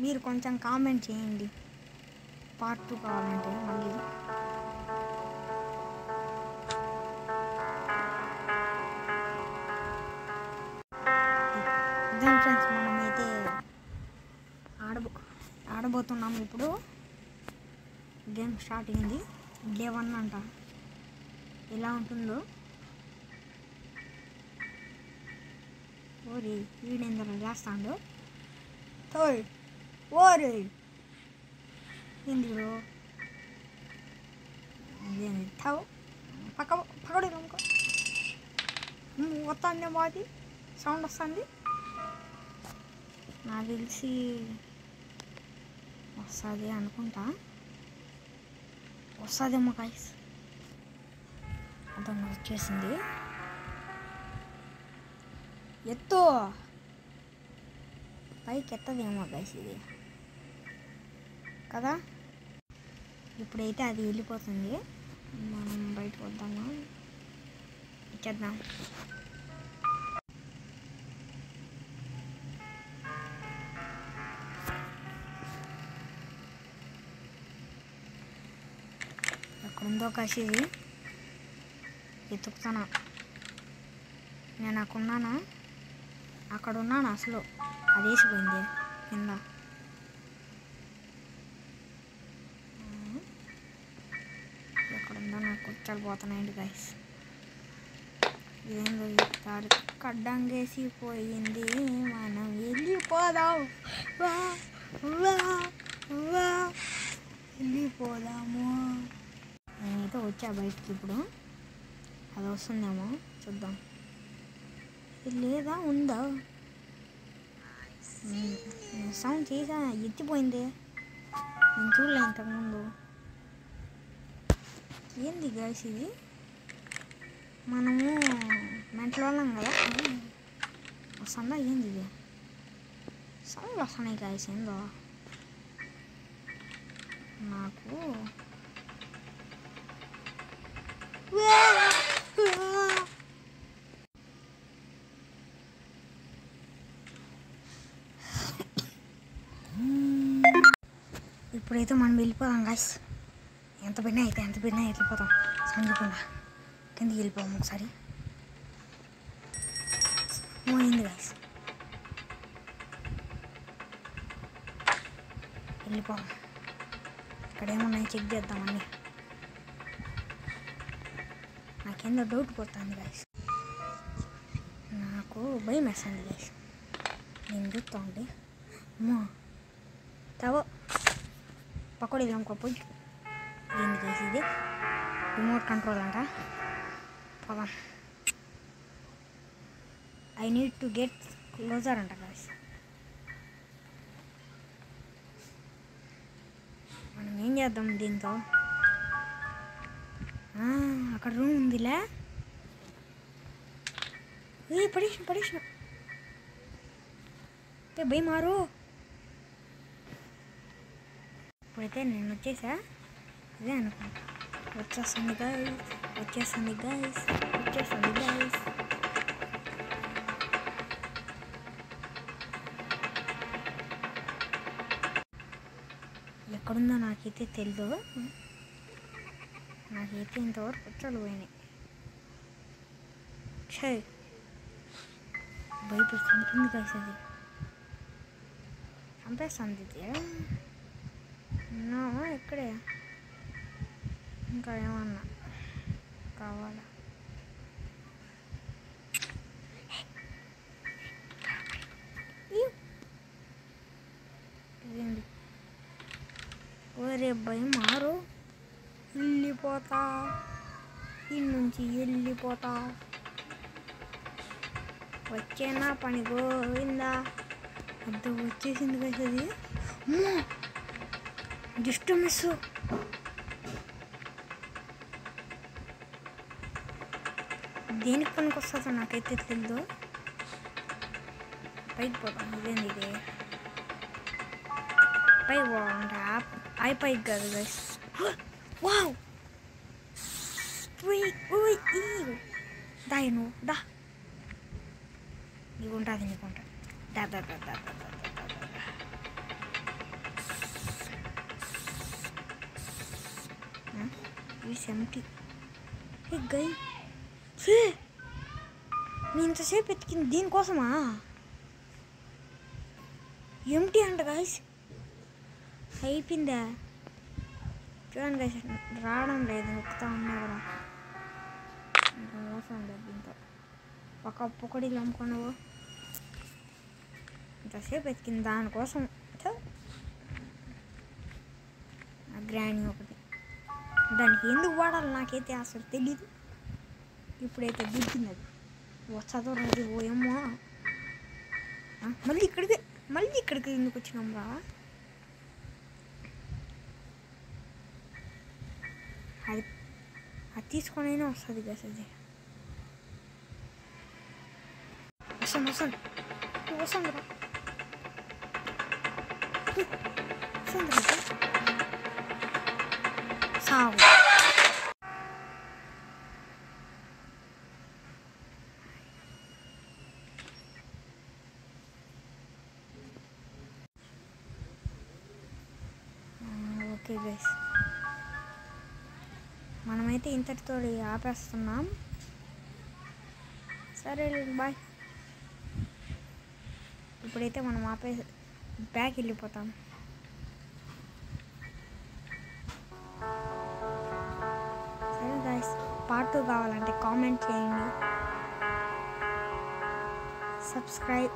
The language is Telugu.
మీరు కొంచెం కామెంట్ చేయండి, పార్ట్ 2 కావాలంటే. మళ్ళీ ఇదే ఫ్రెండ్స్, మనమైతే ఆడబోతున్నాము. ఇప్పుడు గేమ్ స్టార్ట్ అయింది. డే 1 అంట. ఎలా ఉంటుందో. ఓరి వీడేందరూ చేస్తాడు. ఓరే ఏంది బ్రో, అదేంది తావు పక్కడే నమ్మకం వస్తుంది. మాది సౌండ్ వస్తుంది. నాకు తెలిసి వస్తుంది అనుకుంటా. వస్తుందేమో గాయ్స్. అదొన్న వచ్చేసింది. ఎత్తు పైకి ఎత్తదేమో గాయ్స్ ఇది కదా. ఇప్పుడైతే అది వెళ్ళిపోతుంది. మనం బయటకు వద్దామా, ఇచ్చేద్దాం. ఎక్కడుందో కాశీ ఇది వెతుకుతానా. నేను అక్కడున్నానా, అక్కడ ఉన్నాను అసలు. అది వేసిపోయింది కింద. ఎక్కడుందో నాకు కూర్చోపోతున్నాయండి గాయస్. ఏందో తాడు కడ్డంగేసిపోయింది. మనం వెళ్ళిపోదాం, వెళ్ళిపోదాము. నేనైతే వచ్చా బయటికి. ఇప్పుడు అది వస్తుందేమో చూద్దాం. లేదా ఉందా సౌండ్ చేసా, ఎత్తిపోయింది. నేను చూడలే ఇంతకుముందు. ఏంది గాయస్ ఇది, మనము మెంటల్ వాళ్ళం కదా. వస్తుందా ఏంది ఇది, సౌండ్ వస్తున్నాయి గాయస్. ఏందో నాకు ఇప్పుడైతే మనం వెళ్ళిపోదాం గాయస్. ఎంత బిన్నా వెళ్ళిపోతాం. సందుకుండా కిందకి వెళ్ళిపోదాం ఒకసారి. పోయింది గాయస్, వెళ్ళిపోదాం. ఇక్కడ ఏమున్నాయి చెక్ చేద్దాం అన్నీ. నాకేందో డౌట్ పోతుంది గాయస్. నాకు భయం వేస్తుంది గాయస్. నేను చూస్తా ఉంటే అమ్మో తావో పకోడీ నమ్ముకోపోయి. ఏంది గాయస్ ఇది, రిమోట్ కంట్రోల్ అంట. పోదాం. I need to get closure అంట గాయస్. మనం ఏం చేద్దాం దీంతో. అక్కడ రూమ్ ఉందిలే. పడేసిన భయ మారు. ఇప్పుడైతే నేను వచ్చేసా. ఇదే అనుకుంటా. వచ్చేస్తుంది గాయస్. ఎక్కడుందో నాకైతే తెలీదు. నాకైతే ఇంతవరకు వచ్చాడు పోయినాయి. భయపడి చంపింది గాయస్. అది చంపేస్తుంది ఇది. ఉన్నావా ఎక్కడే, ఇంకా ఏమన్నా కావాలా? ఇదేంటి ఒరే భయం మారు. వెళ్ళిపోతా, ఇన్నుంచి వెళ్ళిపోతా. వచ్చేనా పని గోవిందా. అద్ద వచ్చేసింది కదా అది. Just miss. దేనికి పనికి వస్తుందో నాకైతే తెలియదు. పైకి పోతాం. ఇదేంది ఇది, పైకి పోవాలంటే ఆ పైకి కాదు గైస్. వావ్ దా నువ్వు దా, నీకుంటుంది దా. It's empty. హే గై, నేను ఇంతసేపు ఎత్తికింది దీనికోసమా? ఎంటీ అంట గైస్. అయిపోయిందా? చూడండి గైస్, రావడం లేదు, నొక్కుతా ఉన్నా కూడా. ఇంకా మోసం లేదు దీంతో. ఒక్కొక్కటి అమ్ముకున్నావు. ఇంతసేపు ఎత్తికింది దానికోసం. గ్రాండ్ ఒకటి దానికి ఎందుకు వాడాలి నాకైతే అసలు తెలీదు. ఇప్పుడైతే దొరికింది అది. చదవరాదు ఓయమ్మో. మళ్ళీ ఇక్కడికి ఎందుకు వచ్చినాం రా? అది తీసుకొని అయినా వస్తుంది కదా. అది వస్తుంది రా. సాగు. ఓకే గైస్, మనమైతే ఇంతటితో ఆపేస్తున్నాం. సరే బాయ్. ఇప్పుడైతే మనం బ్యాక్ వెళ్ళిపోతాం. సరే గైస్, పార్ట్ 2 కావాలంటే కామెంట్ చేయండి. సబ్స్క్రైబ్